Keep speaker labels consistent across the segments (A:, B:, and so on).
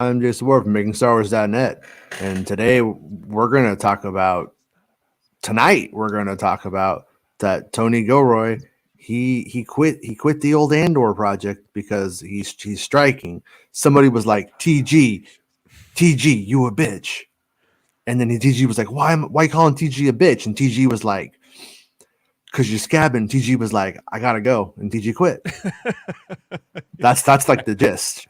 A: I'm Jason Ward from MakingStarWars.net, and today we're going to talk about that Tony Gilroy. He quit the old Andor project because he's striking. Somebody was like, TG, you a bitch, and then TG was like, why calling TG a bitch? And TG was like, because you're scabbing. TG was like, I gotta go, and TG quit. That's like the gist.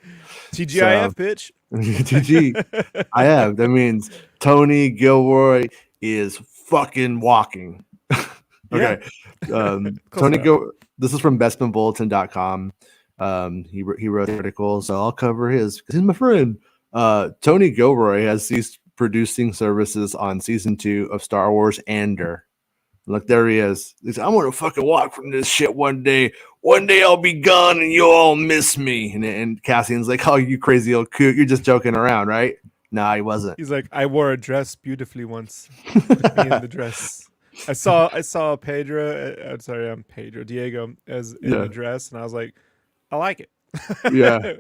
B: TGIF,
A: So
B: bitch.
A: TG. I have. That means Tony Gilroy is fucking walking.
B: Yeah.
A: Okay.
B: Close enough.
A: This is from bestmanbulletin.com. He wrote the article, so I'll cover his because he's my friend. Tony Gilroy has ceased producing services on season 2 of Star Wars Andor. Look, there he is. He's like, I'm gonna fucking walk from this shit one day. One day I'll be gone and you'll all miss me. And Cassian's like, oh, you crazy old coot. You're just joking around, right? Nah, he wasn't.
B: He's like, I wore a dress beautifully once. Put me in the dress. I saw Pedro. Sorry, Pedro Diego as in the dress, and I was like, I like it.
A: Yeah.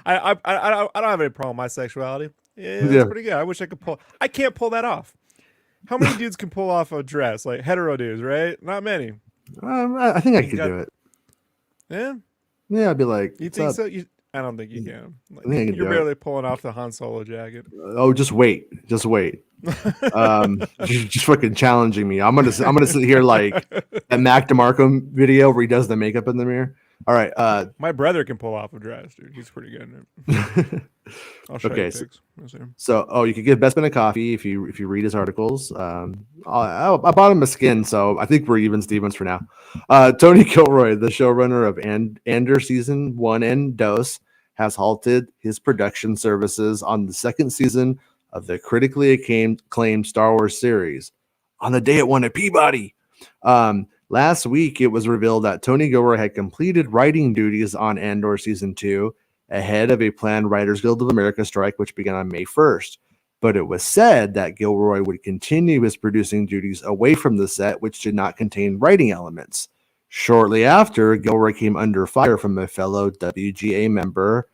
B: I don't have any problem with my sexuality. Yeah,
A: Yeah.
B: that's pretty good. I wish I could pull. I can't pull that off. How many dudes can pull off a dress? Like hetero dudes, right? Not many.
A: I think I could do it.
B: Yeah.
A: Yeah, I'd be like,
B: You think so? I don't think you can. Like,
A: I think I can
B: you're
A: do
B: barely
A: it.
B: pulling off the Han Solo jacket.
A: Oh, just wait. Just fucking challenging me. I'm gonna sit here like that Mac DeMarco video where he does the makeup in the mirror. All right.
B: My brother can pull off a dress, dude. He's pretty good at it. I'll show you pics.
A: So you could give Bestman a coffee if you read his articles. I bought him a skin, so I think we're even Stevens for now. Tony Gilroy, the showrunner of Andor season 1 and Dose, has halted his production services on the second season of the critically acclaimed Star Wars series on the day it won a Peabody. Last week, it was revealed that Tony Gilroy had completed writing duties on Andor season 2 ahead of a planned Writers Guild of America strike, which began on May 1st. But it was said that Gilroy would continue his producing duties away from the set, which did not contain writing elements. Shortly after, Gilroy came under fire from a fellow WGA member,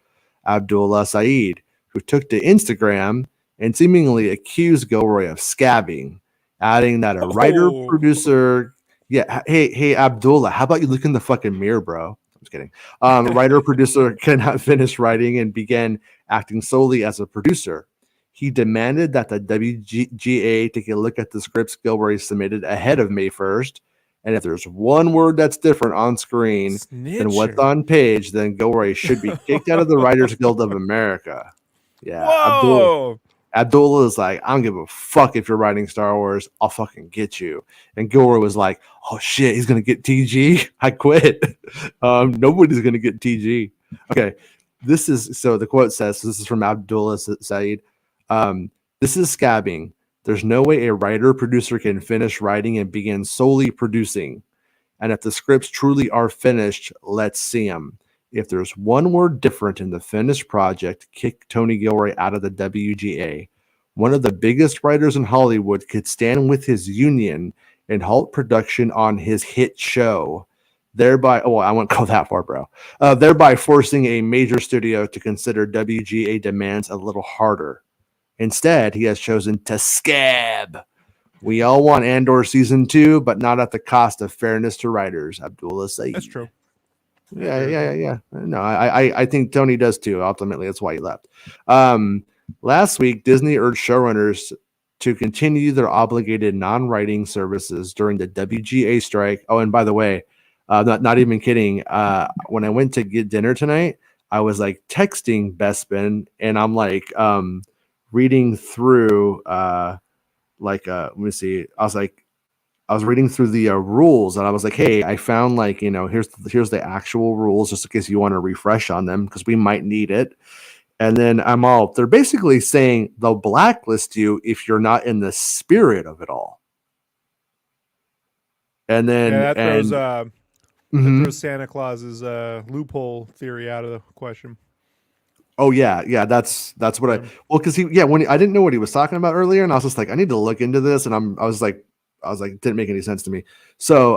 A: Abdullah Saeed, who took to Instagram and seemingly accused Gilroy of scabbing, adding that a writer-producer... Yeah, hey, Abdullah, how about you look in the fucking mirror, bro? I'm just kidding. Writer-producer cannot finish writing and began acting solely as a producer. He demanded that the WGA take a look at the scripts Gilroy submitted ahead of May 1st, and if there's one word that's different on screen than what's on page, then Gilroy should be kicked out of the Writers Guild of America. Yeah,
B: Whoa!
A: Abdullah is like, I don't give a fuck if you're writing Star Wars. I'll fucking get you. And Gilroy was like, oh shit, he's going to get TG. I quit. Nobody's going to get TG. Okay. The quote says, this is from Abdullah Saeed. This is scabbing. There's no way a writer producer can finish writing and begin solely producing. And if the scripts truly are finished, let's see them. If there's one word different in the finished project, kick Tony Gilroy out of the WGA. One of the biggest writers in Hollywood could stand with his union and halt production on his hit show, thereby, I won't go that far, bro, thereby forcing a major studio to consider WGA demands a little harder. Instead, he has chosen to scab. We all want Andor season 2, but not at the cost of fairness to writers, Abdullah Saeed.
B: That's true.
A: Yeah. No, I think Tony does too. Ultimately, that's why he left. Last week, Disney urged showrunners to continue their obligated non-writing services during the WGA strike. Oh, and by the way, not even kidding. When I went to get dinner tonight, I was like texting Bespin, and I'm like reading through let me see. I was reading through the rules, and I was like, hey, I found here's the actual rules, just in case you want to refresh on them, because we might need it. And then they're basically saying they'll blacklist you if you're not in the spirit of it all. And then
B: that throws Santa Claus's loophole theory out of the question.
A: Oh yeah, that's what because when I didn't know what he was talking about earlier, and I was just like, I need to look into this, and I was like, it didn't make any sense to me. So,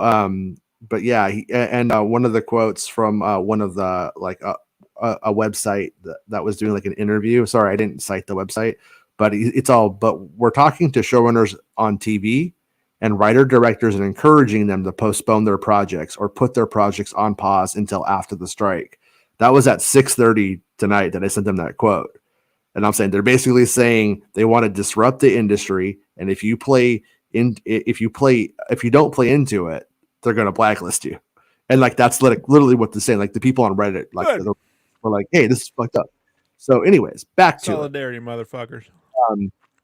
A: but yeah, one of the quotes from one of the a website that was doing like an interview. Sorry, I didn't cite the website, but it's all. But we're talking to showrunners on TV and writer directors and encouraging them to postpone their projects or put their projects on pause until after the strike. That was at 6:30 tonight that I sent them that quote. And I'm saying they're basically saying they want to disrupt the industry, and if you don't play into it, they're going to blacklist you. And like that's literally what they're saying. Like the people on Reddit, like were like, "Hey, this is fucked up." So, anyways, back to
B: solidarity, motherfuckers.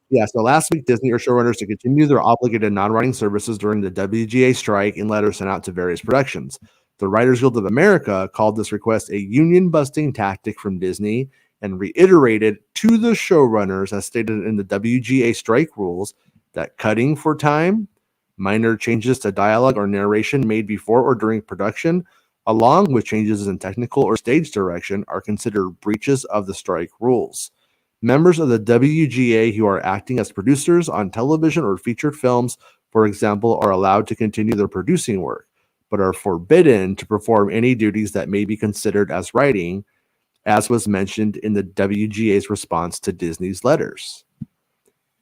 A: Yeah. So last week, Disney urged showrunners to continue their obligated non-writing services during the WGA strike in letters sent out to various productions. The Writers Guild of America called this request a union-busting tactic from Disney and reiterated to the showrunners, as stated in the WGA strike rules, that cutting for time, minor changes to dialogue or narration made before or during production, along with changes in technical or stage direction, are considered breaches of the strike rules. Members of the WGA who are acting as producers on television or featured films, for example, are allowed to continue their producing work, but are forbidden to perform any duties that may be considered as writing, as was mentioned in the WGA's response to Disney's letters.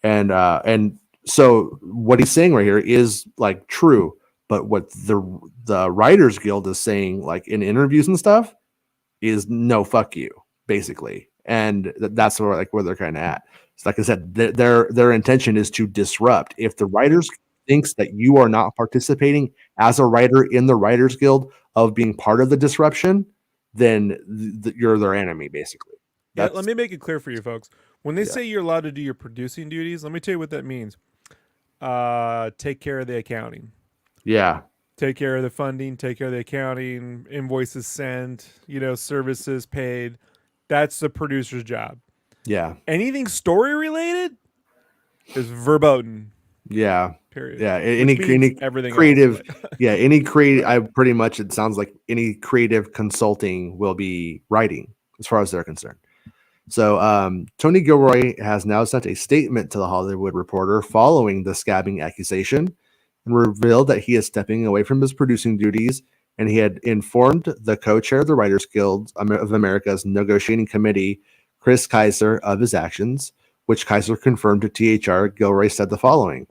A: And so what he's saying right here is like true, but what the Writers Guild is saying, like in interviews and stuff, is no, fuck you, basically. And that's where they're kind of at. So like I said, their intention is to disrupt. If the writers thinks that you are not participating as a writer in the Writers Guild of being part of the disruption, then you're their enemy, basically.
B: Yeah, let me make it clear for you folks. When they say you're allowed to do your producing duties, let me tell you what that means. Take care of the accounting.
A: Yeah.
B: Take care of the funding, take care of the accounting, invoices sent, services paid. That's the producer's job.
A: Yeah.
B: Anything story related is verboten.
A: Yeah.
B: Period.
A: Yeah. Any
B: everything
A: creative.
B: Else,
A: yeah. Any creative. I pretty much. It sounds like any creative consulting will be writing, as far as they're concerned. So Tony Gilroy has now sent a statement to the Hollywood Reporter following the scabbing accusation, and revealed that he is stepping away from his producing duties. And he had informed the co-chair of the Writers Guild of America's negotiating committee, Chris Kaiser, of his actions, which Kaiser confirmed to THR. Gilroy said the following: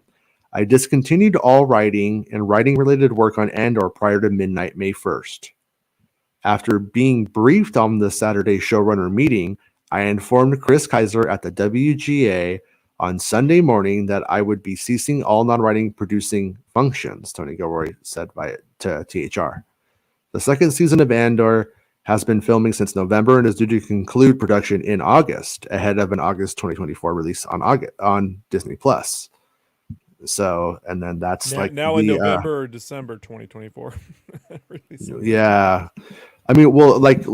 A: "I discontinued all writing and writing-related work on Andor prior to midnight, May 1st. After being briefed on the Saturday showrunner meeting, I informed Chris Kaiser at the WGA on Sunday morning that I would be ceasing all non-writing producing functions," Tony Gilroy said to THR. The second season of Andor has been filming since November and is due to conclude production in August, ahead of an August 2024 release on Disney Plus. So, and then that's
B: in November or December 2024.
A: Yeah, I mean, well, like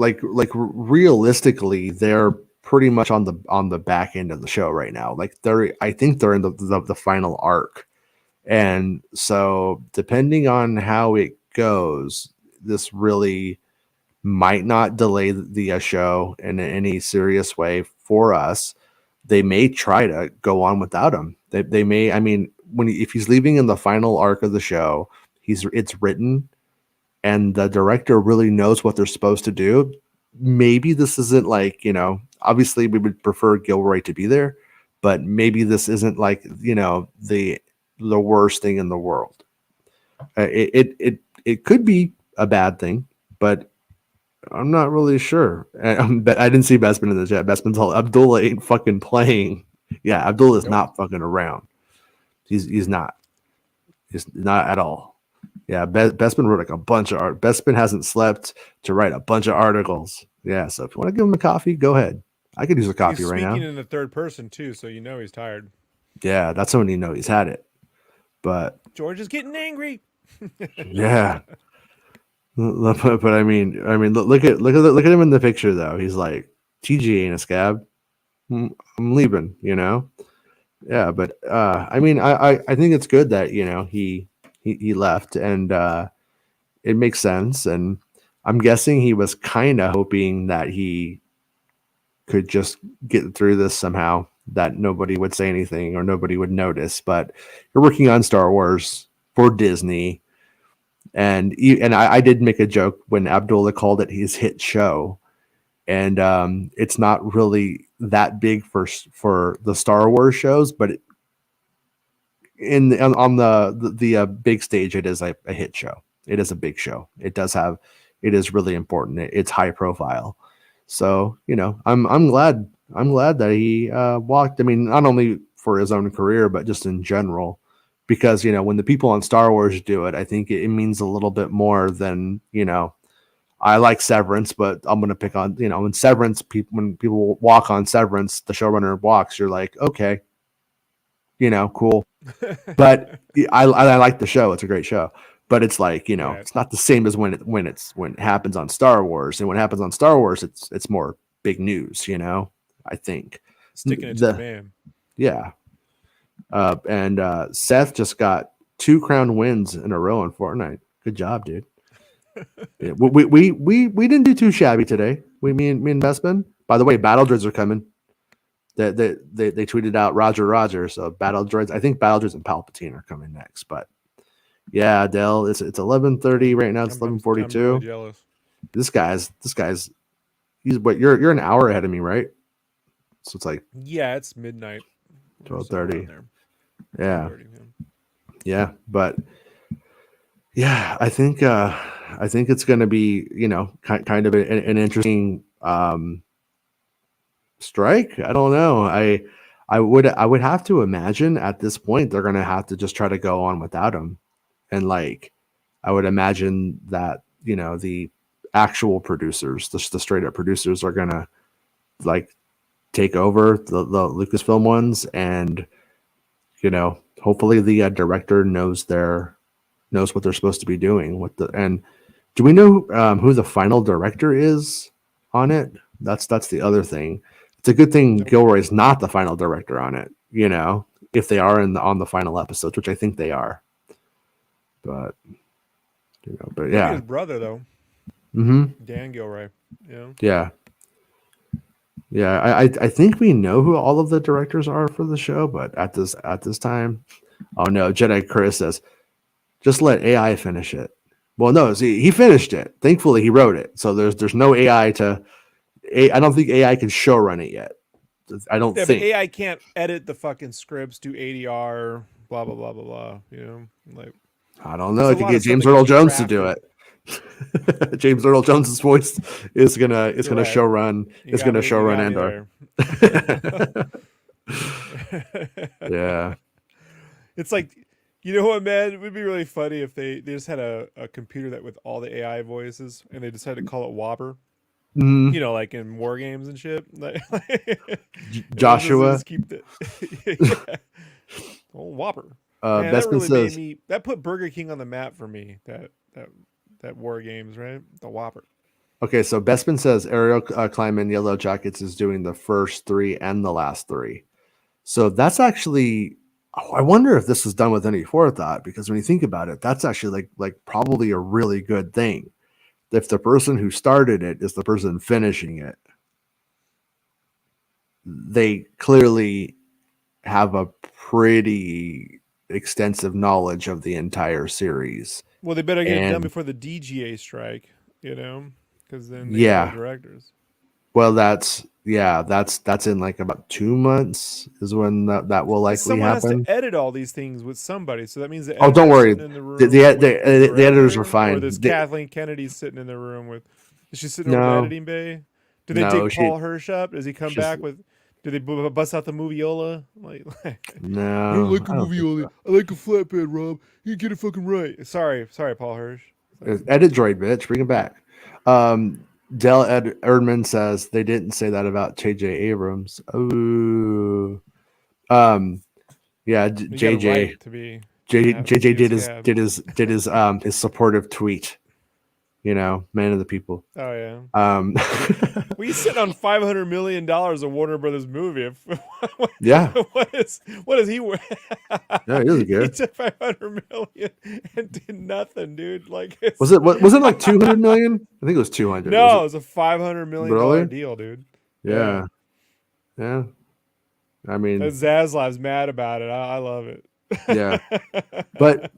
A: realistically, they're pretty much on the back end of the show right now. Like I think they're in the final arc, and so depending on how it goes, this really might not delay the show in any serious way for us. They may try to go on without him. They may. I mean, if he's leaving in the final arc of the show, it's written, and the director really knows what they're supposed to do. Maybe this isn't like, obviously we would prefer Gilroy to be there, but maybe this isn't like, the worst thing in the world. It could be a bad thing, but I'm not really sure. But I didn't see Bespin in the chat. Bespin's all, Abdullah ain't fucking playing. Yeah, Abdullah's not fucking around. He's not. He's not at all. Yeah, Bespin wrote like a bunch of art. Bespin hasn't slept to write a bunch of articles. Yeah, so if you want to give him a coffee, go ahead. I could use a coffee right now.
B: He's speaking in the third person too, so he's tired.
A: Yeah, that's when he's had it. But
B: George is getting angry.
A: Yeah. But I mean, look at him in the picture though. He's like, TG ain't a scab. I'm leaving, Yeah, but I mean, I think it's good that he left, and it makes sense. And I'm guessing he was kind of hoping that he could just get through this somehow, that nobody would say anything or nobody would notice. But you're working on Star Wars for Disney. And I did make a joke when Abdullah called it his hit show. and it's not really that big for the Star Wars shows, but on the big stage, it is a hit show. It is a big show. It is really important. It's high profile. So I'm glad that he walked. I mean, not only for his own career, but just in general, because when the people on Star Wars do it, I think it means a little bit more than I like Severance, but I'm gonna pick on when Severance when people walk on Severance, the showrunner walks. You're like, okay, cool. But I like the show. It's a great show. But it's like
B: Right.
A: it's not the same as when it happens on Star Wars. And when it happens on Star Wars, it's more big news. I think
B: Sticking it to the man.
A: Yeah. And Seth just got 2 crown wins in a row in Fortnite. Good job, dude. Yeah, we didn't do too shabby today. Me and Bespin. By the way, battle droids are coming. They tweeted out Roger. So battle droids. I think battle droids and Palpatine are coming next. But yeah, Dell, it's 11:30 right now. It's 11:42.
B: I'm really jealous.
A: This guy's he's what you're an hour ahead of me, right? So it's like
B: it's midnight.
A: 12:30. Yeah. Yeah, but yeah, I think it's going to be kind of an interesting strike. I don't know. I would have to imagine at this point they're going to have to just try to go on without him, and I would imagine that the actual producers, the straight up producers, are going to take over the Lucasfilm ones, and hopefully the director knows what they're supposed to be doing. And do we know who the final director is on it? That's the other thing. It's a good thing Gilroy's not the final director on it. If they are on the final episodes, which I think they are. But yeah,
B: his brother though.
A: Mm-hmm.
B: Dan Gilroy.
A: Yeah. Yeah, I think we know who all of the directors are for the show, but at this time, oh no, Jedi Chris says, just let AI finish it. Well, no, see, he finished it. Thankfully, he wrote it, so there's no AI I don't think AI can show run it yet. I don't think.
B: But AI can't edit the fucking scripts, do ADR, blah blah blah blah blah.
A: I don't know. I could get James Earl Jones to do it. James Earl Jones's voice is gonna show run. It's gonna show run Andor. Yeah,
B: it's like, what, man? It would be really funny if they just had a computer that with all the AI voices, and they decided to call it Whopper.
A: Mm-hmm.
B: Like in war games and shit.
A: Joshua.
B: Just keep the oh, Whopper. Man, that really made me. That put Burger King on the map for me. That war games, right? The Whopper.
A: Okay, so Bespin says Ariel Kleiman Yellow Jackets is doing the first 3 and the last 3. So that's actually, I wonder if this was done with any forethought, because when you think about it, that's actually like probably a really good thing. If the person who started it is the person finishing it, they clearly have a pretty extensive knowledge of the entire series.
B: Well, they better get it done before the DGA strike, because then they have directors.
A: Well, that's in like about 2 months is when that will likely
B: someone
A: happen.
B: Someone has to edit all these things with somebody, so that means the
A: don't worry, the editors are fine.
B: Or there's Kathleen Kennedy sitting in the room with. Is she sitting in the editing bay? Do they dig Paul Hirsch up? Does he come back with? Do they bust out the moviola?
A: No,
B: I don't like a moviola. I like a flatbed, Rob. You get it fucking right. Sorry, Paul Hirsch.
A: Edit droid, bitch. Bring it back. Dell Erdman says they didn't say that about J.J. Abrams. Oh, yeah. JJ did his supportive tweet. Man of the people.
B: Oh yeah. He's sitting on $500 million of Warner Brothers movie.
A: Yeah.
B: What is he?
A: Yeah, he is good.
B: He took $500 million and did nothing, dude.
A: Was it like 200 million? I think it was 200.
B: No, it was a $500 million deal, dude.
A: Yeah. I mean,
B: Zaslav's mad about it. I love it.
A: Yeah, but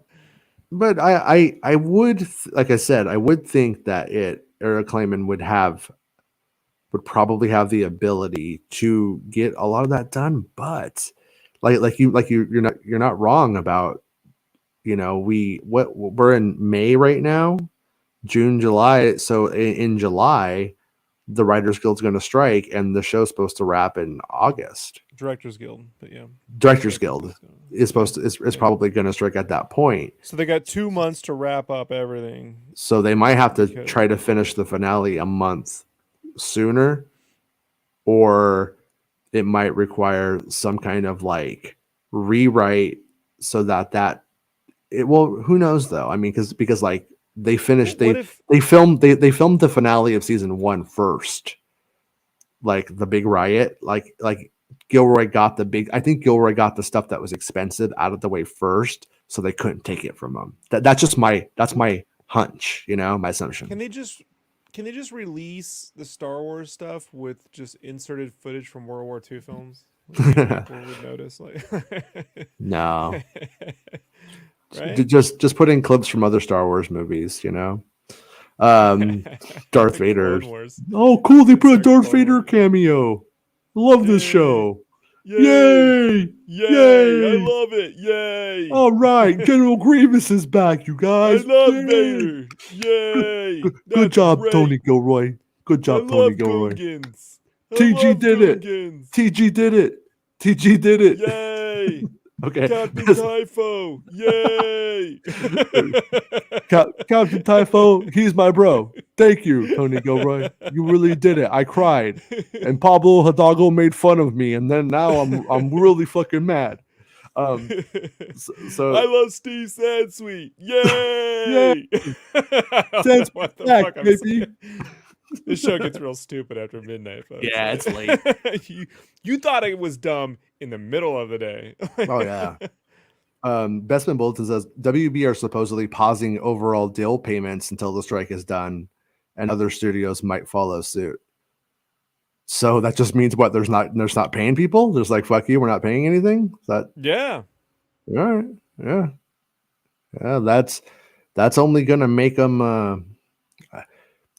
A: I would, like I said, I would think that Eric Kleiman would have would probably have the ability to get a lot of that done. But you're not wrong about, we're in May right now, June, July. So in July, the Writers Guild's going to strike, and the show's supposed to wrap in August.
B: Directors Guild, but yeah,
A: Directors Guild is supposed to is probably going to strike at that point.
B: So they got 2 months to wrap up everything.
A: So they might have to try to finish the finale a month sooner, or it might require some kind of like rewrite so that it will. Who knows though? I mean, because like they finished they filmed the finale of season 1 first, like the big riot, like Gilroy got I think Gilroy got the stuff that was expensive out of the way first, so they couldn't take it from them. That's my hunch, my assumption.
B: Can they just release the Star Wars stuff with just inserted footage from World War II films? People would notice,
A: no.
B: Right?
A: Just put in clips from other Star Wars movies, Darth Vader. Oh, cool! They put a Darth Vader cameo. Love this show. Yay!
B: Yay! I love it. Yay!
A: All right, General Grievous is back, you guys.
B: I love Vader. Yay!
A: Good job, great. Tony Gilroy. Good job, Tony Gilroy. TG did it. TG did it. TG did it.
B: Yay!
A: Okay.
B: Captain Typho. Yay!
A: Captain Typho, he's my bro. Thank you, Tony Gilroy. You really did it. I cried. And Pablo Hidalgo made fun of me, and then now I'm really fucking mad. So
B: I love Steve Sansweet. Yay!
A: Sans back, baby.
B: This show gets real stupid after midnight, folks.
A: Yeah, it's late.
B: You thought it was dumb in the middle of the day.
A: Oh yeah. Bestman Bulletin says WB are supposedly pausing overall deal payments until the strike is done, and other studios might follow suit. So that just means what? There's not paying people. There's like, fuck you, we're not paying anything. Is that
B: yeah.
A: All right. Yeah. That's only gonna make them.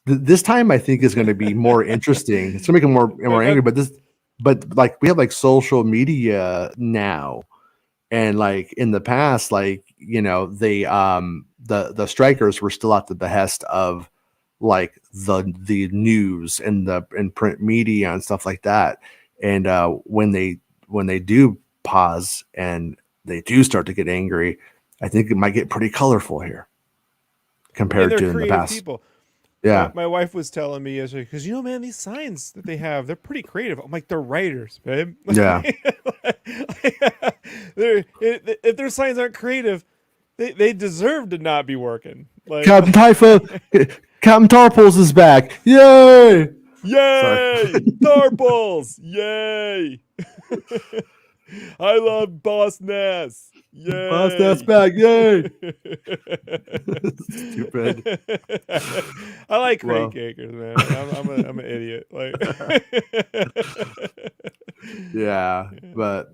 A: This time I think is going to be more interesting. It's going to make them more angry. But like we have like social media now, and like in the past, like the strikers were still at the behest of like the news and print media and stuff like that. And when they do pause and they do start to get angry, I think it might get pretty colorful here compared to in the past.
B: People.
A: Yeah,
B: my wife was telling me yesterday, because man, these signs that they have, they're pretty creative. I'm like, they're writers, babe.
A: Yeah.
B: If their signs aren't creative, they deserve to not be working. Like,
A: Captain Captain Tarples is back! Yay!
B: Yay! Tarples! Yay! I love Boss Nass. Yay!
A: Boss Nass back! Yay! Stupid.
B: I like crate cakers, man. I'm an idiot. Like,
A: yeah, but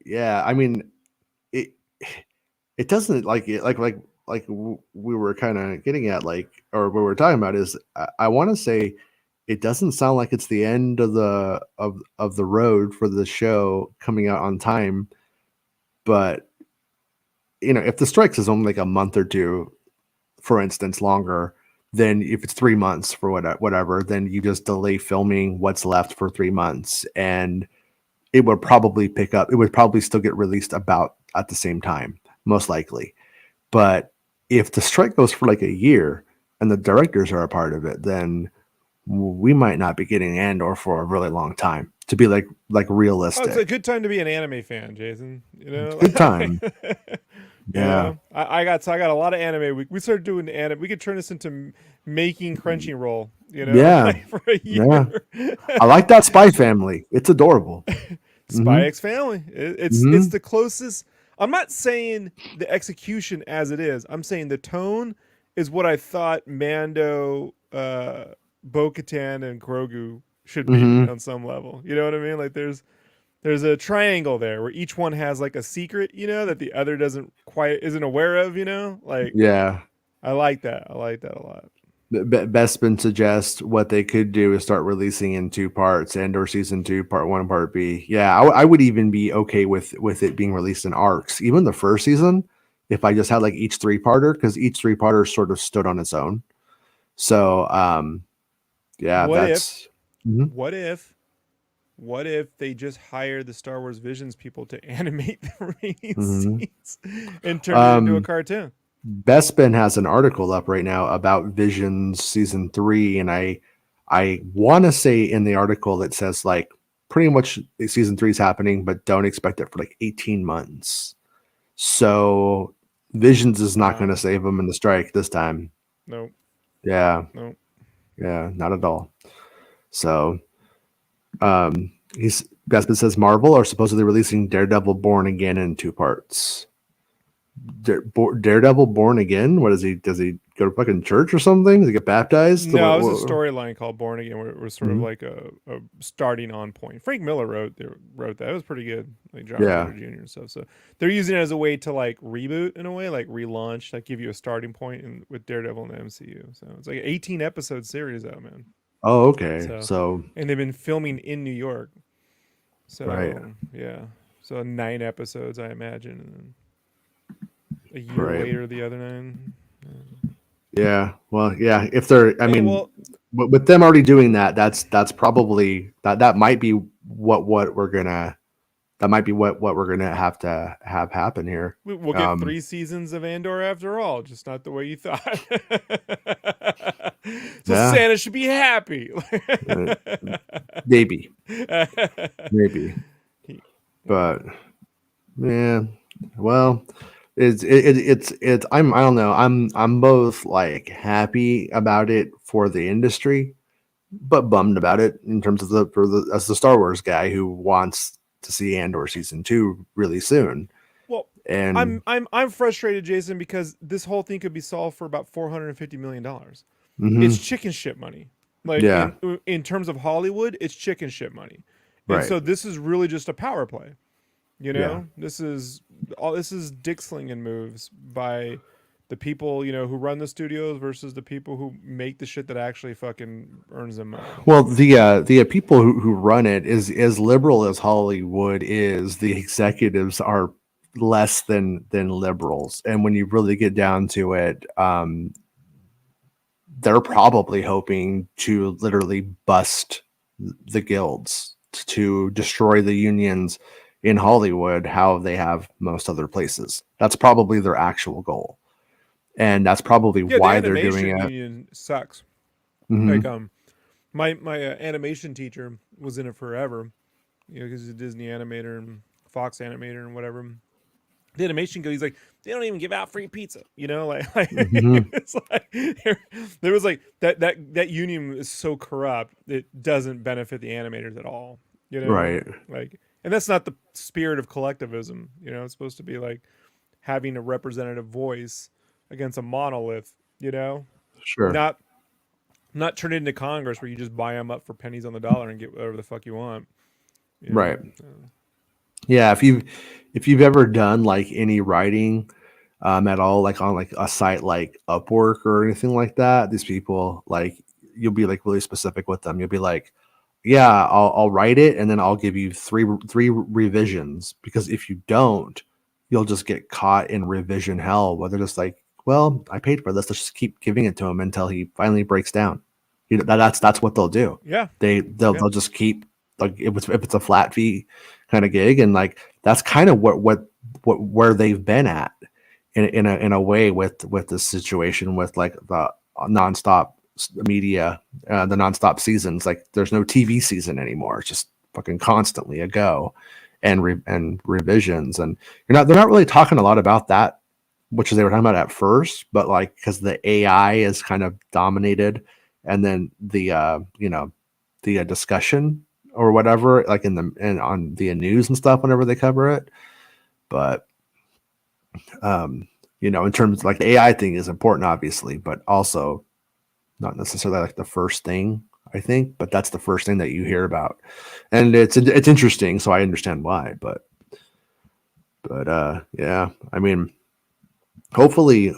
A: yeah. I mean, it doesn't like we were kind of getting at, like, or what we're talking about is I want to say it doesn't sound like it's the end of the road for the show coming out on time. But if the strikes is only like a month or two, for instance, longer, then if it's 3 months for whatever, then you just delay filming what's left for 3 months, and it would probably pick up. It would probably still get released about at the same time, most likely. But if the strike goes for like a year and the directors are a part of it, then we might not be getting Andor for a really long time, to be like realistic.
B: It's a good time to be an anime fan, Jason.
A: Good time. Yeah.
B: I got a lot of anime. We started doing anime. We could turn this into making Crunchyroll.
A: Yeah.
B: Like for a year.
A: Yeah. I like that Spy Family. It's adorable.
B: Spy X Family. It's the closest. I'm not saying the execution as it is. I'm saying the tone is what I thought Mando, Bo-Katan, and Grogu should be on some level. You know what I mean? Like there's a triangle there where each one has like a secret, that the other isn't aware of, like,
A: yeah.
B: I like that. I like that a lot.
A: Bespin suggests what they could do is start releasing in 2 parts, Andor season 2, part 1 and part B. Yeah, I would even be okay with it being released in arcs, even the first season, if I just had like each 3-parter, because each 3-parter sort of stood on its own. So, yeah,
B: What if?
A: that's. Mhm.
B: What if? What if they just hire the Star Wars Visions people to animate the remaining
A: Mhm.
B: scenes and turn it into a
A: Um,
B: cartoon?
A: Bespin has an article up right now about Visions season 3, and I want to say in the article it says like pretty much season 3 is happening, but don't expect it for like 18 months. So Visions is not going to
B: Wow.
A: save them in the strike this time.
B: Nope.
A: Yeah,
B: Nope.
A: yeah, not at all. So he's Bespin says Marvel are supposedly releasing Daredevil Born Again in 2 parts. Daredevil Born Again? What is he? Does he go to fucking church or something? Does he get baptized?
B: No, it was a storyline called Born Again, where it was sort of
A: Mhm.
B: like a starting on point. Frank Miller wrote that. It was pretty good, like John
A: Yeah.
B: Romita Jr. and stuff. So they're using it as a way to like reboot in a way, like relaunch, like give you a starting point with Daredevil in the MCU. So it's like an 18 episode series out, man.
A: Oh, okay.
B: So,
A: So,
B: and they've been filming in New York.
A: right,
B: So yeah, so 9 episodes, I imagine, and then a year
A: right.
B: later the other 9.
A: Yeah. Well, yeah. If they're, I
B: Hey,
A: mean,
B: well,
A: with them already doing that, that's probably that might be what we're gonna that might be what we're gonna have to have happen here.
B: we'll get 3 seasons of Andor after all, just not the way you thought. So
A: Yeah.
B: Santa should be happy.
A: uh, maybe, maybe, but yeah. Well, it's I don't know. I'm both like happy about it for the industry, but bummed about it in terms of as the Star Wars guy who wants to see Andor season 2 really soon.
B: Well,
A: And
B: I'm frustrated, Jason, because this whole thing could be solved for about $450 million. It's
A: mhm,
B: chicken shit money. Like
A: yeah,
B: in terms of Hollywood, it's chicken shit money. And
A: right,
B: so this is really just a power play. You
A: yeah.
B: know, this is dick slinging moves by the people, who run the studios versus the people who make the shit that actually fucking earns them money.
A: Well, the people who run it is as liberal as Hollywood is. The executives are less than liberals, and when you really get down to it, they're probably hoping to literally bust the guilds to destroy the unions in Hollywood, how they have most other places. That's probably their actual goal, and that's probably
B: Yeah, the
A: why they're doing
B: animation
A: it.
B: union sucks. Like
A: Hmm.
B: my animation teacher was in it forever, because he's a Disney animator and Fox animator and whatever. The animation guy, he's like, they don't even give out free pizza, like
A: Hmm.
B: it's like there was like that union is so corrupt it doesn't benefit the animators at all,
A: Right.
B: like, and that's not the spirit of collectivism. It's supposed to be like having a representative voice against a monolith,
A: Sure.
B: not turn it into Congress where you just buy them up for pennies on the dollar and get whatever the fuck you want,
A: Right.
B: so.
A: Yeah. If you've ever done like any writing at all, like on like a site like Upwork or anything like that, these people like you'll be like really specific with them. You'll be like, yeah, I'll write it and then I'll give you three revisions, because if you don't, you'll just get caught in revision hell where they're just like, well, I paid for this. Let's just keep giving it to him until he finally breaks down. That's what they'll do.
B: Yeah,
A: They'll
B: yeah.
A: they'll just keep like if it's a flat fee kind of gig, and like that's kind of what where they've been at in a way with this situation with like the nonstop media, the nonstop seasons. Like there's no TV season anymore. It's just fucking constantly a go, and revisions, and they're not really talking a lot about that, which they were talking about at first, but like because the AI is kind of dominated, and then the discussion or whatever, like and on the news and stuff whenever they cover it, but in terms like the AI thing is important, obviously, but also not necessarily like the first thing, I think, but that's the first thing that you hear about. And it's interesting, so I understand why, but yeah, I mean, hopefully,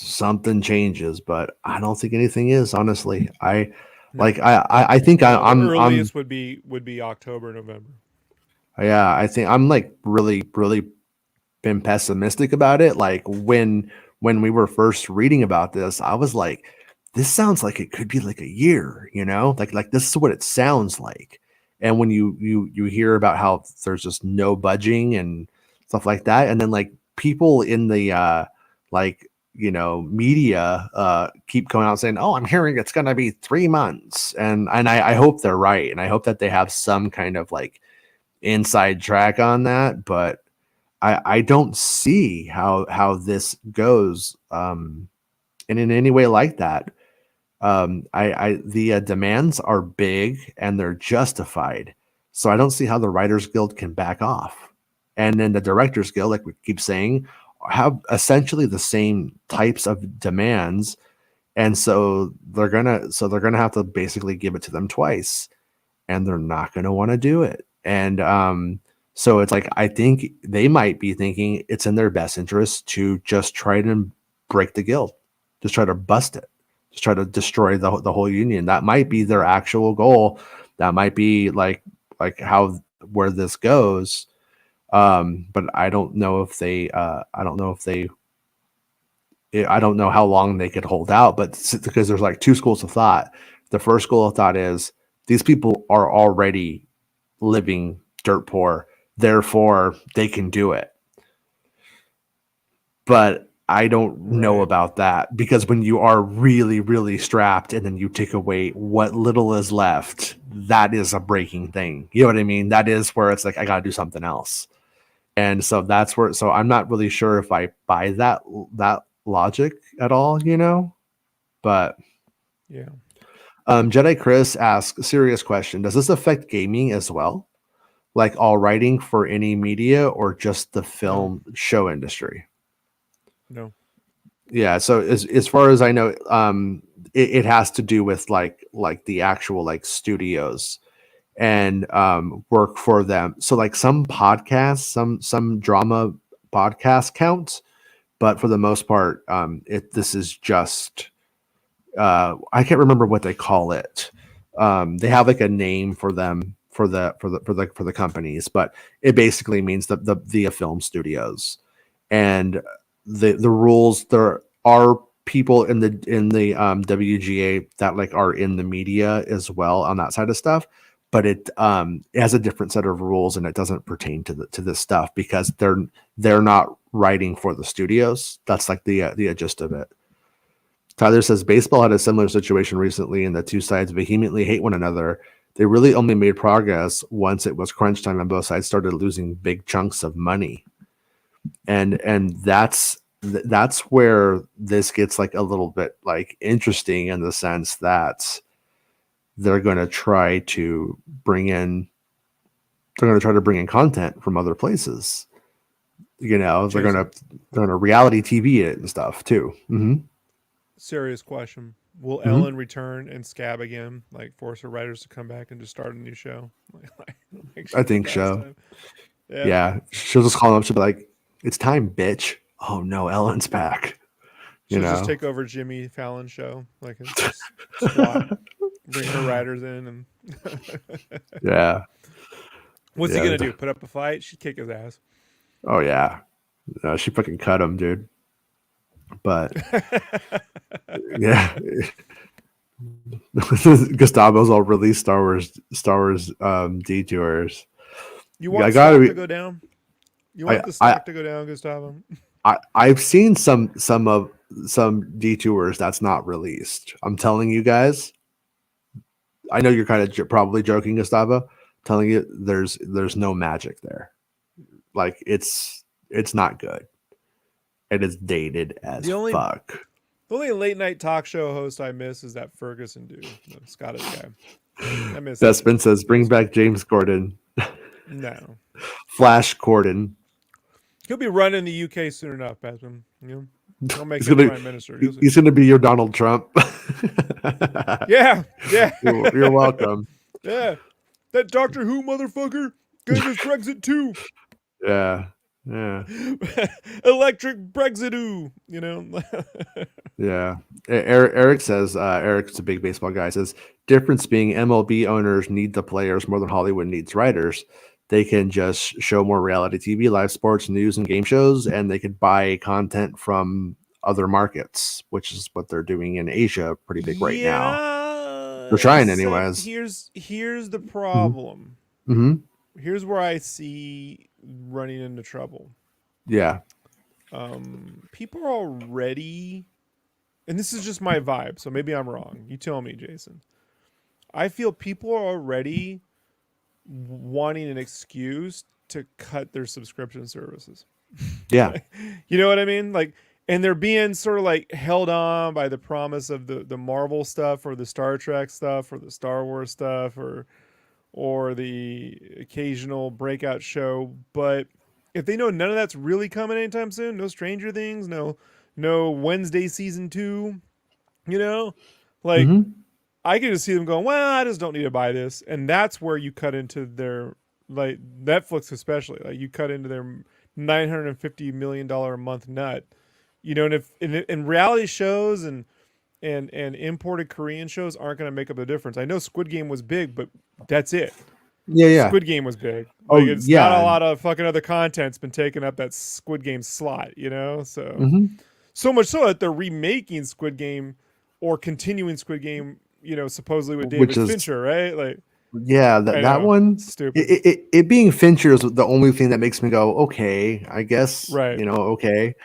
A: something changes, but I don't think anything is, honestly. I
B: No.
A: I think
B: No, the
A: I'm
B: earliest would be October, November.
A: yeah, I think I'm like really been pessimistic about it. Like when we were first reading about this, I was like, this sounds like it could be like a year, you know? Like this is what it sounds like. And when you hear about how there's just no budging and stuff like that, and then like people in the like media keep coming out saying, "Oh, I'm hearing it's gonna be 3 months," and I hope they're right, and I hope that they have some kind of like inside track on that, but I don't see how this goes and in any way like that. I the demands are big and they're justified, so I don't see how the Writers Guild can back off. And then the Directors Guild, like we keep saying, have essentially the same types of demands, and so they're gonna have to basically give it to them twice, and they're not gonna want to do it. And so it's like I think they might be thinking it's in their best interest to just try to break the guild, just try to bust it, just try to destroy the whole union. That might be their actual goal. That might be like how where this goes. But I don't know if they I don't know how long they could hold out, but because there's like two schools of thought. The first school of thought is these people are already living dirt poor, therefore they can do it. But I don't know about that, because when you are really strapped and then you take away what little is left, that is a breaking thing. You know what I mean? That is where it's like I got to do something else. And so that's where, so I'm not really sure if I buy that logic at all, but
B: Yeah.
A: Jedi Chris asks, serious question, does this affect gaming as well, like all writing for any media, or just the film show industry?
B: No.
A: Yeah, so as far as I know, it has to do with like the actual like studios and work for them. So like some podcasts, some drama podcasts count, but for the most part, this is just I can't remember what they call it. They have like a name for them for the companies, but it basically means the film studios. And the rules, there are people in the WGA that like are in the media as well on that side of stuff, but it has a different set of rules, and it doesn't pertain to this stuff because they're not writing for the studios. That's like the gist of it. Tyler says baseball had a similar situation recently, and the two sides vehemently hate one another. They really only made progress once it was crunch time and both sides started losing big chunks of money. And that's where this gets like a little bit like interesting, in the sense that they're going to try to bring in content from other places. They're going to reality TV it and stuff too. Mm-hmm.
B: Serious question. Will Ellen return and scab again? Like force her writers to come back and just start a new show?
A: I think so. Yeah. She'll just call him up. She'll be like, "It's time, bitch." Oh no, Ellen's back.
B: She'll just take over Jimmy Fallon's show. Like just squat, bring her writers in, and
A: yeah.
B: What's he gonna do? Put up a fight? She'd kick his ass.
A: Oh yeah. No, she fucking cut him, dude. But yeah. Gustavo's all release Star Wars detours.
B: You want stock to go down? You want the stock to go down, Gustavo?
A: I've seen some detours that's not released. I'm telling you guys. I know you're kind of probably joking, Gustavo. I'm telling you, there's no magic there. Like it's not good. It is dated as fuck.
B: The only late night talk show host I miss is that Ferguson dude, the Scottish guy. I miss.
A: Bespin says, "Bring back James Corden."
B: No.
A: Flash Corden.
B: He'll be running the UK soon enough, Bespin. He'll make him prime minister.
A: He's going to be your Donald Trump.
B: Yeah.
A: You're welcome.
B: Yeah. That Doctor Who motherfucker gave us Brexit too.
A: Yeah. Yeah.
B: Electric Brexit, you know.
A: Yeah. Eric says, Eric's a big baseball guy, says, difference being MLB owners need the players more than Hollywood needs writers. They can just show more reality TV, live sports, news, and game shows, and they could buy content from other markets, which is what they're doing in Asia pretty big right now.
B: Yeah,
A: They're trying
B: except
A: anyways.
B: here's the
A: Mhm.
B: problem.
A: Mhm.
B: Here's where I see running into trouble.
A: Yeah.
B: People are already, and this is just my vibe, so maybe I'm wrong. You tell me, Jason. I feel people are already wanting an excuse to cut their subscription services.
A: Yeah.
B: You know what I mean? Like, and they're being sort of like held on by the promise of the Marvel stuff or the Star Trek stuff or the Star Wars stuff or the occasional breakout show. But if they know none of that's really coming anytime soon, no Stranger Things, no Wednesday season 2, you know, like
A: Mhm.
B: I can just see them going, well, I just don't need to buy this, and that's where you cut into their, like Netflix especially, like you cut into their $950 million a month nut, you know. And if and reality shows and imported Korean shows aren't going to make up the difference. I know Squid Game was big, but that's it.
A: Yeah, yeah.
B: Squid Game was big. Like
A: Oh,
B: it's not a
A: yeah.
B: lot of fucking other content's been taking up that Squid Game slot, you know.
A: Mhm.
B: So much so that they're remaking Squid Game or continuing Squid Game, you know, supposedly with
A: Which
B: David
A: is
B: Fincher, right? Like,
A: yeah,
B: I
A: that
B: know,
A: one,
B: stupid,
A: it being Fincher is the only thing that makes me go, okay, I guess,
B: right?
A: okay.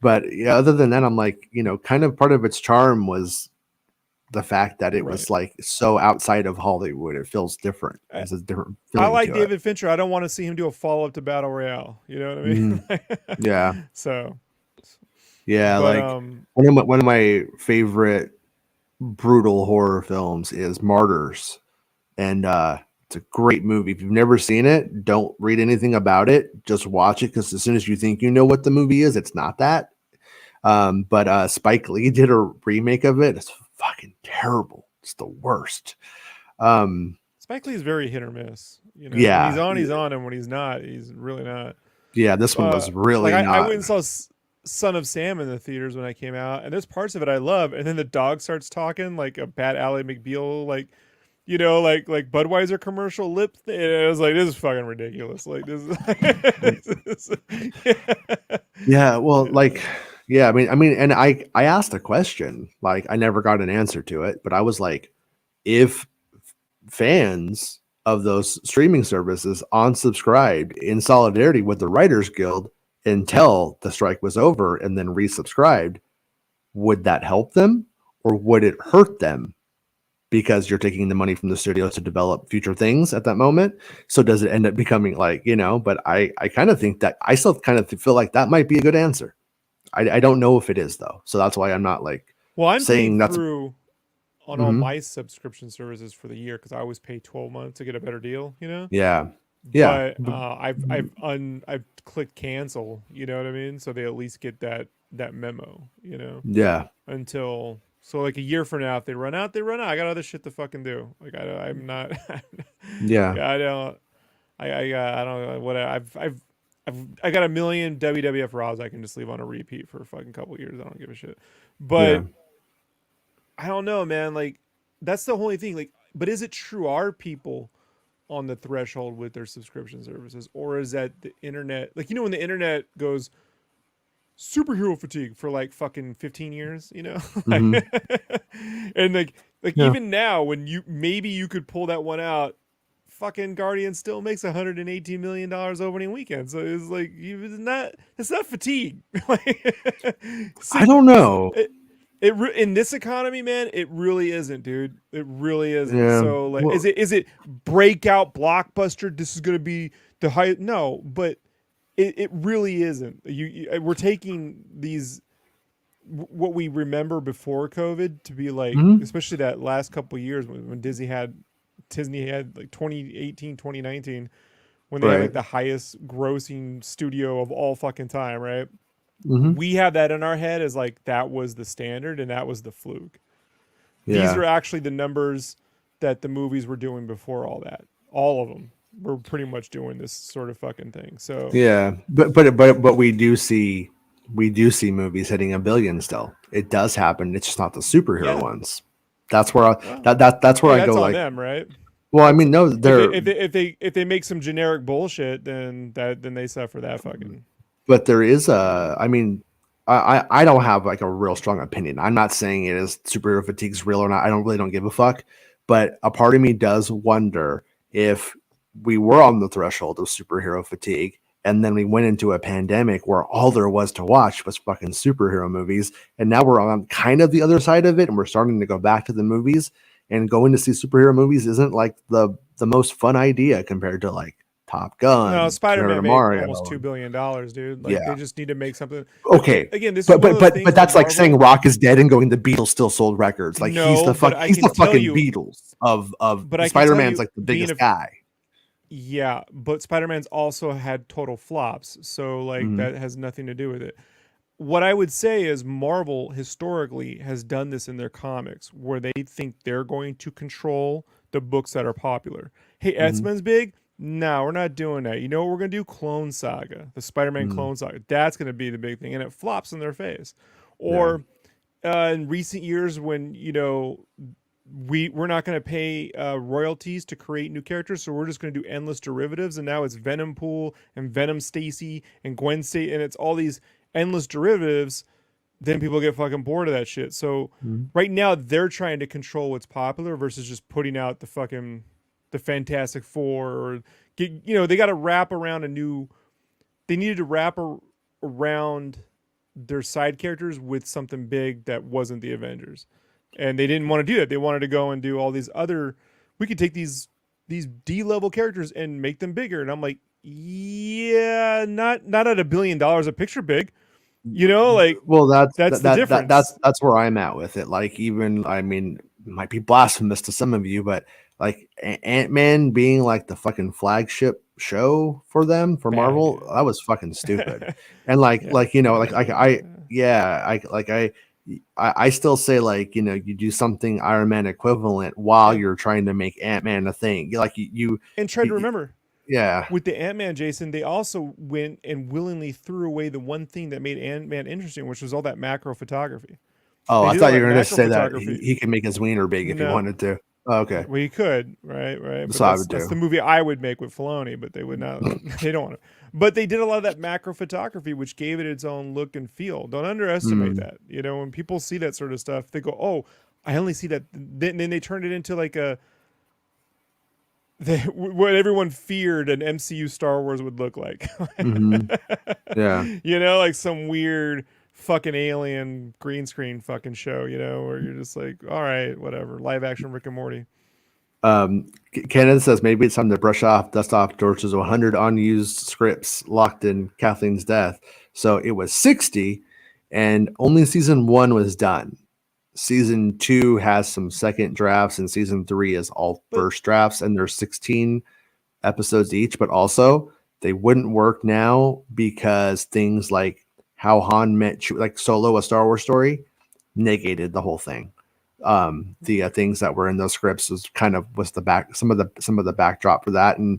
A: But yeah, other than that, I'm like, kind of part of its charm was the fact that it
B: Right.
A: was like so outside of Hollywood. It feels different. It
B: I,
A: has a different
B: I
A: feeling
B: like
A: to it.
B: David Fincher. I don't want to see him do a follow up to Battle Royale. You know
A: Mhm.
B: what I
A: Yeah,
B: mean? So,
A: yeah.
B: but
A: Like one of my favorite brutal horror films is Martyrs, and it's a great movie. If you've never seen it, don't read anything about it. Just watch it because as soon as you think you know what the movie is, it's not that. But Spike Lee did a remake of it. It's fucking terrible. It's the worst. Um,
B: Spike Lee is very hit or miss. You know, when
A: yeah,
B: he's on, and when he's not, he's really not.
A: yeah. This one was
B: Like
A: really
B: I
A: not.
B: went and saw Son of Sam in the theaters when I came out, and there's parts of it I love, and then the dog starts talking like a bad Ally McBeal, like, you know, like Budweiser commercial lip thing. And I was like, this is fucking ridiculous. Like this is, yeah.
A: Yeah, well,
B: Yeah.
A: like, yeah. I mean, and I asked a question. Like, I never got an answer to it, but I was like, if fans of those streaming services unsubscribed in solidarity with the Writers Guild until the strike was over and then resubscribed, would that help them or would it hurt them because you're taking the money from the studios to develop future things at that moment? So does it end up becoming like, but I kind of think that I still kind of feel like that might be a good answer. I don't know if it is though. So that's why I'm not like
B: Well, I'm
A: saying
B: paid
A: that's
B: through on all
A: mhm.
B: my subscription services for the year because I always pay 12 months to get a better deal, you know.
A: Yeah. Yeah.
B: But I've clicked cancel. You know what I mean? So they at least get that memo. You know,
A: Yeah.
B: until so like a year from now, if they run out, they run out. I got other shit to fucking do. Like I'm not.
A: Yeah.
B: Yeah, I don't. I don't know what I got a million WWF Raws I can just leave on a repeat for a fucking couple years. I don't give a shit.
A: Yeah.
B: But I don't know, man. Like that's the only thing. Like, but is it true? Are people on the threshold with their subscription services, or is that the internet? Like, you know, when the internet goes superhero fatigue for like fucking 15 years, you know,
A: Hmm.
B: and like
A: Yeah.
B: even now, when you maybe you could pull that one out. Fucking Guardian still makes $118 million opening weekend, so it's like it's not fatigue.
A: I
B: See,
A: don't know.
B: in this economy, man, it really isn't, dude. It really isn't.
A: Yeah.
B: So like,
A: Well,
B: is it breakout blockbuster? This is gonna be the high. No, but it really isn't. We're taking these what we remember before COVID to be like,
A: mhm.
B: especially that last couple of years when Disney had like 2018, 2019, when they had like
A: Right.
B: the highest grossing studio of all fucking time, right?
A: Hmm.
B: We have that in our head as like that was the standard and that was the fluke. These
A: Yeah.
B: are actually the numbers that the movies were doing before all that. All of them. we're pretty much doing this sort of fucking thing. So
A: Yeah, but we do see movies hitting a billion still. It does happen. It's just not the superhero
B: yeah,
A: ones. That's where I
B: well,
A: that's where
B: hey,
A: I go
B: that's on
A: like,
B: them, right?
A: well, I
B: That's
A: mean, no,
B: if they
A: they're
B: if they make some generic bullshit, then they suffer that fucking.
A: but there is a, I mean, I don't have like a real strong opinion. I'm not saying it is superhero fatigue's real or not. I don't give a fuck. But a part of me does wonder if we were on the threshold of superhero fatigue and then we went into a pandemic where all there was to watch was fucking superhero movies. And now we're on kind of the other side of it and we're starting to go back to the movies, and going to see superhero movies isn't like the most fun idea compared to like Top
B: No,
A: Gun, compared to
B: Spider-Man made almost
A: Mario.
B: $2 billion, dude. Like they
A: Yeah.
B: just need to make something.
A: Okay,
B: Again, this is
A: but
B: one of
A: but
B: those
A: but but
B: things where
A: that's like saying
B: Marvel.
A: Rock is dead and going the Beatles still sold records. Like
B: No, but I
A: he's
B: can
A: the
B: tell
A: fucking
B: you,
A: Beatles of
B: but I can tell
A: Spider-Man's
B: you,
A: like the
B: being a
A: biggest guy.
B: yeah, but Spider-Man's also had total flops, so like
A: Hmm.
B: that has nothing to do with it. What I would say is Marvel historically has done this in their comics where they think they're going to control the books that are popular. Hey,
A: Hmm.
B: X-Men's big? No, we're not doing that. You know what we're going to do? Clone Saga, the Spider-Man
A: Hmm.
B: Clone Saga. That's going to be the big thing, and it flops in their face.
A: Yeah.
B: Or in recent years when, we're not going to pay royalties to create new characters, so we're just going to do endless derivatives, and now it's Venom Pool and Venom Stacy and Gwen Stacy, and it's all these endless derivatives. Then people get fucking bored of that shit. So
A: Mhm.
B: right now they're trying to control what's popular versus just putting out the Fantastic Four, or they got to wrap around a new. They needed to around their side characters with something big that wasn't the Avengers. And they didn't want to do that. They wanted to go and do all these other. We could take these D level characters and make them bigger. And I'm like, yeah, not at $1 billion a picture big. Like
A: Well,
B: that's the difference.
A: that's where I'm at with it. Like, even, I mean, it might be blasphemous to some of you, but like Ant-Man being like the fucking flagship show for them, for
B: Bad.
A: Marvel, that was fucking stupid. And like
B: Yeah.
A: like I yeah, I still say, like, you do something Iron Man equivalent while
B: Yeah.
A: you're trying to make Ant-Man a thing. Like
B: And try to remember,
A: yeah.
B: with the Ant-Man, Jason, they also went and willingly threw away the one thing that made Ant-Man interesting, which was all that macro photography.
A: Oh,
B: They
A: I
B: did all
A: thought you
B: that
A: were going to
B: macro
A: say that he,
B: photography.
A: he can make his wiener big if he
B: No,
A: wanted to. Oh, okay.
B: well, you could, right,
A: That's
B: but
A: what I
B: that's
A: would
B: that's
A: do.
B: the movie I would make with Filoni, but they would not. They don't want to. But they did a lot of that macro photography, which gave it its own look and feel. Don't underestimate
A: Mm,
B: that. When people see that sort of stuff, they go, "Oh, I only see that." Then they turned it into like what everyone feared an MCU Star Wars would look like.
A: hmm. Yeah.
B: Like some weird fucking alien green screen fucking show, where you're just like, all right, whatever, live action Rick and Morty.
A: Kenneth says maybe it's time to dust off George's 100 unused scripts locked in Kathleen's death. So it was 60, and only season one was done. Season two has some second drafts, and season three is all
B: But
A: first drafts, and there's 16 episodes each. But also, they wouldn't work now because things like how Han met like Solo, a Star Wars story, negated the whole thing. The things that were in those scripts was the back, some of the backdrop for that, and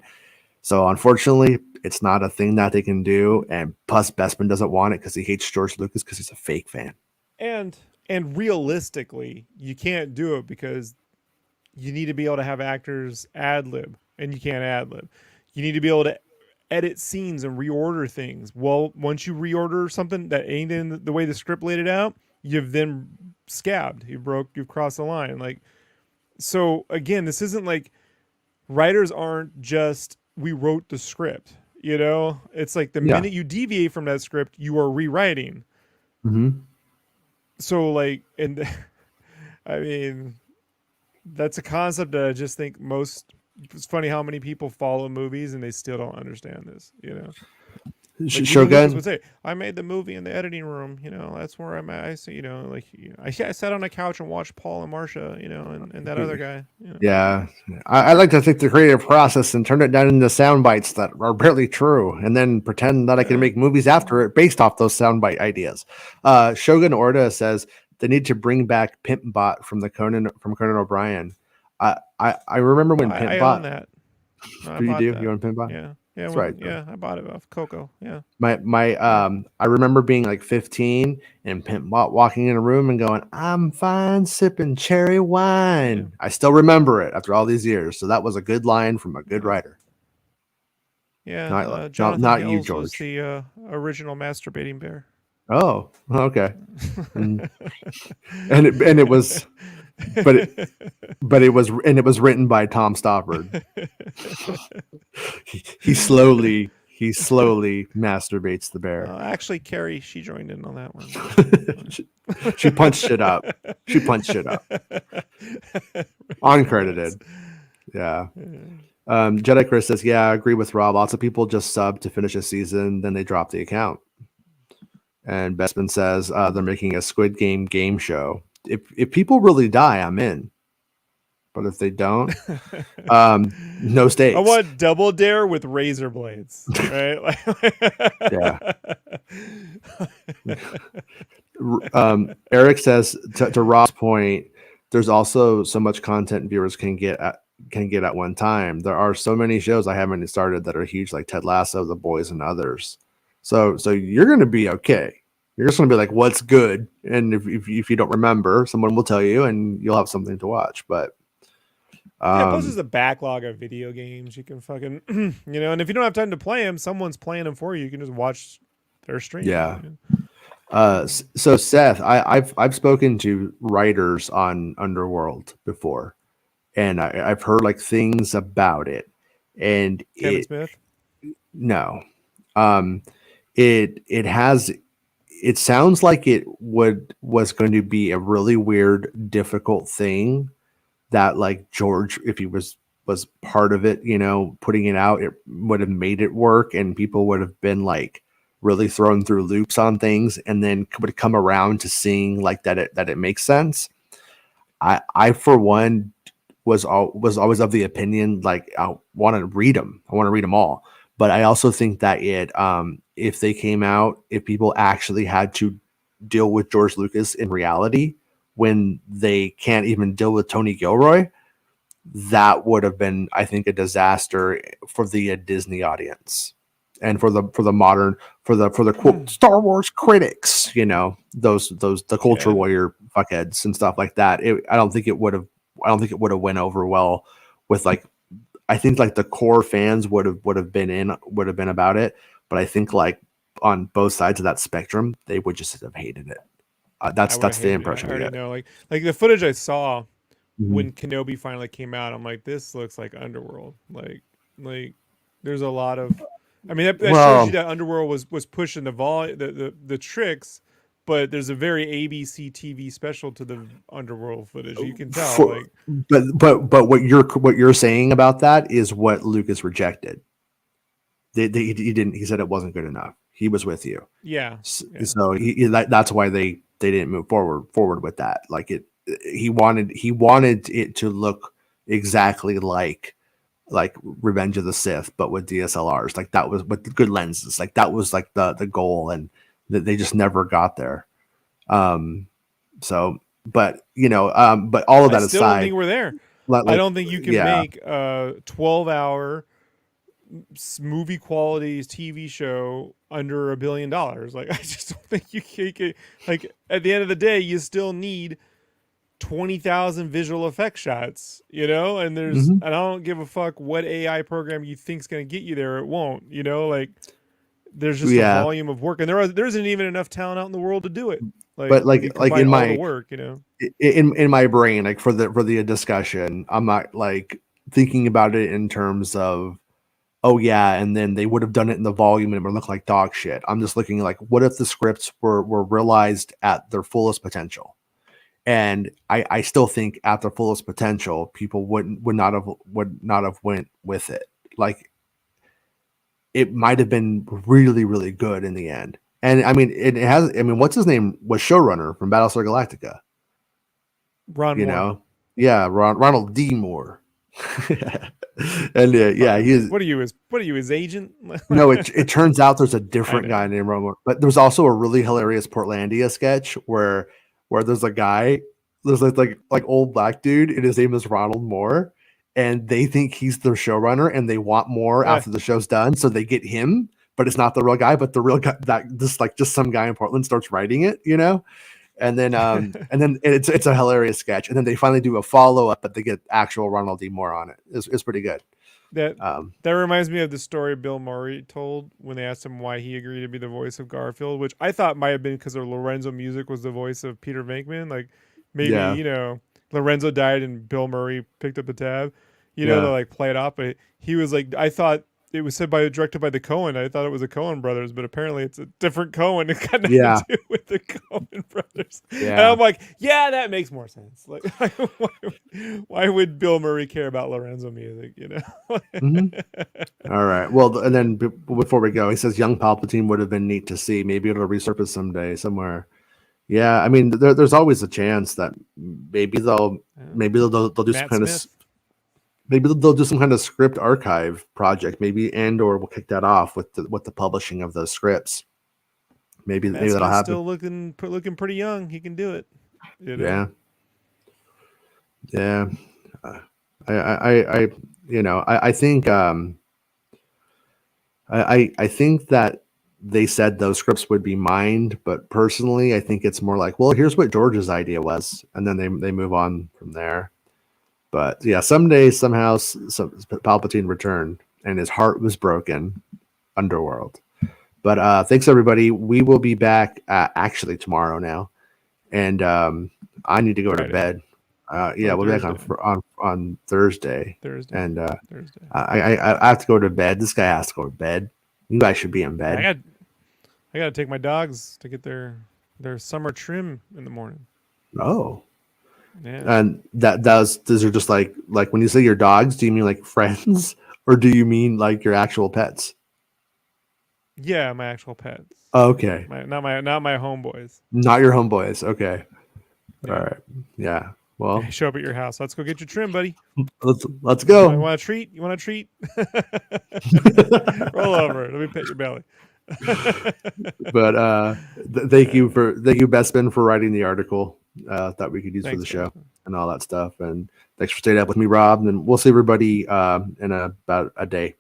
A: so unfortunately, it's not a thing that they can do. And plus, Bespin doesn't want it because he hates George Lucas because he's a fake fan.
B: and and realistically, you can't do it because you need to be able to have actors ad lib, and you can't ad lib. You need to be able to edit scenes and reorder things. Well, once you reorder something that ain't in the way the script laid it out, you've then scabbed. You've crossed the line. Like, so again, this isn't like writers aren't just we wrote the script. It's like the
A: Yeah.
B: minute you deviate from that script, you are rewriting.
A: Hmm.
B: So like, and I mean, that's a concept that I just think most. It's funny how many people follow movies and they still don't understand this. Like even Lucas would
A: Shogun.
B: say, "I made the movie in the editing room. That's where I'm at. I see. Like I sat on a couch and watched Paul and Marcia. And that other guy.
A: Yeah, I like to take the creative process and turn it down into sound bites that are barely true, and then pretend that I can
B: Yeah.
A: make movies after it based off those soundbite ideas. Shogun Orta says they need to bring back Pimpbot from Conan O'Brien. I remember
B: Oh,
A: when
B: I own
A: Pimpbot.
B: that. I
A: You
B: bought
A: do?
B: that.
A: You own Pinbot?
B: Yeah.
A: That's right.
B: I bought it off Coco. Yeah.
A: I remember being like 15 and walking in a room and going, I'm fine sipping cherry wine.
B: Yeah.
A: I still remember it after all these years. So that was a good line from a good writer.
B: Yeah. Jonathan
A: Not you,
B: Hills was
A: George.
B: the original masturbating bear.
A: Oh, okay. And it was, but it was written by Tom Stoppard. he slowly masturbates the bear.
B: Actually, Carrie, she joined in on that one.
A: She punched it up. Uncredited. Yeah. Jedi Chris says, yeah, I agree with Rob. Lots of people just sub to finish a season, then they drop the account. And Bestman says they're making a Squid Game show. If people really die, I'm in. But if they don't, no stakes.
B: I want Double Dare with razor blades, right?
A: Yeah. Eric says to Rob's point, there's also so much content viewers can get at one time. There are so many shows I haven't started that are huge, like Ted Lasso, The Boys, and others. So you're going to be okay. You're just going to be like, what's good? And if you don't remember, someone will tell you, and you'll have something to watch. But
B: plus there's a backlog of video games you can fucking, and if you don't have time to play them, someone's playing them for you. You can just watch their stream.
A: Yeah. So Seth, I've spoken to writers on Underworld before, and I've heard like things about it. And
B: Kevin Smith?
A: No, it sounds like it was going to be a really weird, difficult thing that like George, if he was part of it, putting it out, it would have made it work, and people would have been like really thrown through loops on things, and then would come around to seeing like that it makes sense. I for one was always of the opinion like I want to read them. I want to read them all, but I also think that if they came out, if people actually had to deal with George Lucas in reality when they can't even deal with Tony Gilroy, that would have been, I think, a disaster for the Disney audience and for the quote Star Wars critics, those the culture warrior fuckheads and stuff like that. I don't think it would have went over well with like, I think like the core fans would have been about it, but I think like on both sides of that spectrum, they would just have hated it. That's the impression
B: I already know. Like the footage I saw when Kenobi finally came out, I'm like, this looks like Underworld. Like there's a lot of, I mean, that shows you that Underworld was pushing the tricks, but there's a very ABC TV special to the Underworld footage. You can tell.
A: But what you're saying about that is what Lucas rejected. He didn't. He said it wasn't good enough. He was with you.
B: Yeah.
A: So that's why they didn't move forward with that. Like he wanted it to look exactly like Revenge of the Sith, but with DSLRs. Like that was with good lenses. Like that was like the goal, and they just never got there. So, but but all of that
B: I still
A: aside,
B: don't think we're there. I don't think you can make a 12-hour movie quality TV show under $1 billion. Like I just don't think you can. Like at the end of the day, you still need 20,000 visual effect shots, and there's and I don't give a fuck what AI program you think's going to get you there. It won't, like there's just a volume of work, and there isn't even enough talent out in the world to do it. Like in my work,
A: in my brain, like for the discussion, I'm not like thinking about it in terms of, oh yeah, and then they would have done it in the volume and it would look like dog shit. I'm just looking like, what if the scripts were realized at their fullest potential? And I still think at their fullest potential, people would not have went with it. Like it might have been really, really good in the end. And I mean, what's his name was showrunner from Battlestar Galactica?
B: Ron Moore.
A: Ronald D. Moore. And he's
B: what are you his agent?
A: No, it turns out there's a different guy named Ron Moore. But there's also a really hilarious Portlandia sketch where there's a guy, there's like old black dude, and his name is Ronald Moore, and they think he's the showrunner, and they want more after the show's done, so they get him, but it's not the real guy, but the real guy that just some guy in Portland starts writing it, and then it's a hilarious sketch, and then they finally do a follow-up, but they get actual Ronald D. Moore on it. It's pretty good.
B: That reminds me of the story Bill Murray told when they asked him why he agreed to be the voice of Garfield, which I thought might have been because Lorenzo Music was the voice of Peter Venkman. Like maybe Lorenzo died and Bill Murray picked up the tab, to like play it off. But he was like, I thought it was directed by the Coen. I thought it was the Coen brothers, but apparently it's a different Coen. It got nothing to do with the Coen brothers. Yeah. And I'm like, yeah, that makes more sense. Like, why would Bill Murray care about Lorenzo Music?
A: Mm-hmm. All right. Well, and then before we go, he says young Palpatine would have been neat to see. Maybe it'll resurface someday somewhere. Yeah, I mean, there's always a chance that maybe they'll do some kind of. Maybe they'll do some kind of script archive project. Maybe Andor will kick that off with the publishing of those scripts. Maybe that'll happen.
B: Still looking pretty young. He can do it.
A: Yeah. I think that they said those scripts would be mined, but personally, I think it's more like, well, here's what George's idea was, and then they move on from there. But yeah, someday, somehow, Palpatine returned and his heart was broken. Underworld. But thanks, everybody. We will be back actually tomorrow now. And I need to go to bed. We'll be back on Thursday. And
B: Thursday.
A: I have to go to bed. This guy has to go to bed. You guys should be in bed.
B: I got to take my dogs to get their summer trim in the morning.
A: Oh.
B: Yeah.
A: And those are just like when you say your dogs, do you mean like friends or do you mean like your actual pets?
B: Yeah, my actual pets.
A: Okay.
B: Not my homeboys.
A: Not your homeboys. Okay.
B: Yeah.
A: All right. Yeah. Well,
B: I show up at your house. Let's go get your trim, buddy.
A: Let's go.
B: You want a treat? Roll over. Let me pet your belly.
A: But thank you, Bestman, for writing the article that we could use for the show and all that stuff. And thanks for staying up with me, Rob. And we'll see everybody in about a day.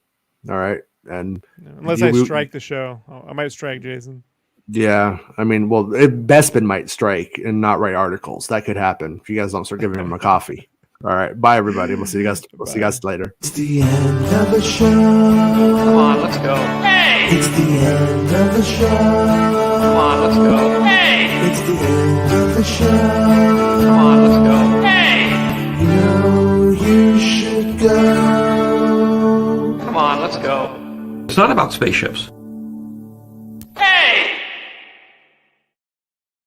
A: All right. And
B: unless I strike the show, I might strike Jason.
A: Yeah, I mean, well, Bestman might strike and not write articles. That could happen if you guys don't start giving him a coffee. All right, bye everybody. We'll see you guys. We'll see you guys later.
C: It's the end of the show.
D: Come on, let's go. Hey!
C: It's the end of the show.
D: Come on, let's go. Hey!
C: It's the end of the show.
D: Come on, let's go. Hey!
C: You know you should go.
D: Come on, let's go.
E: It's not about spaceships.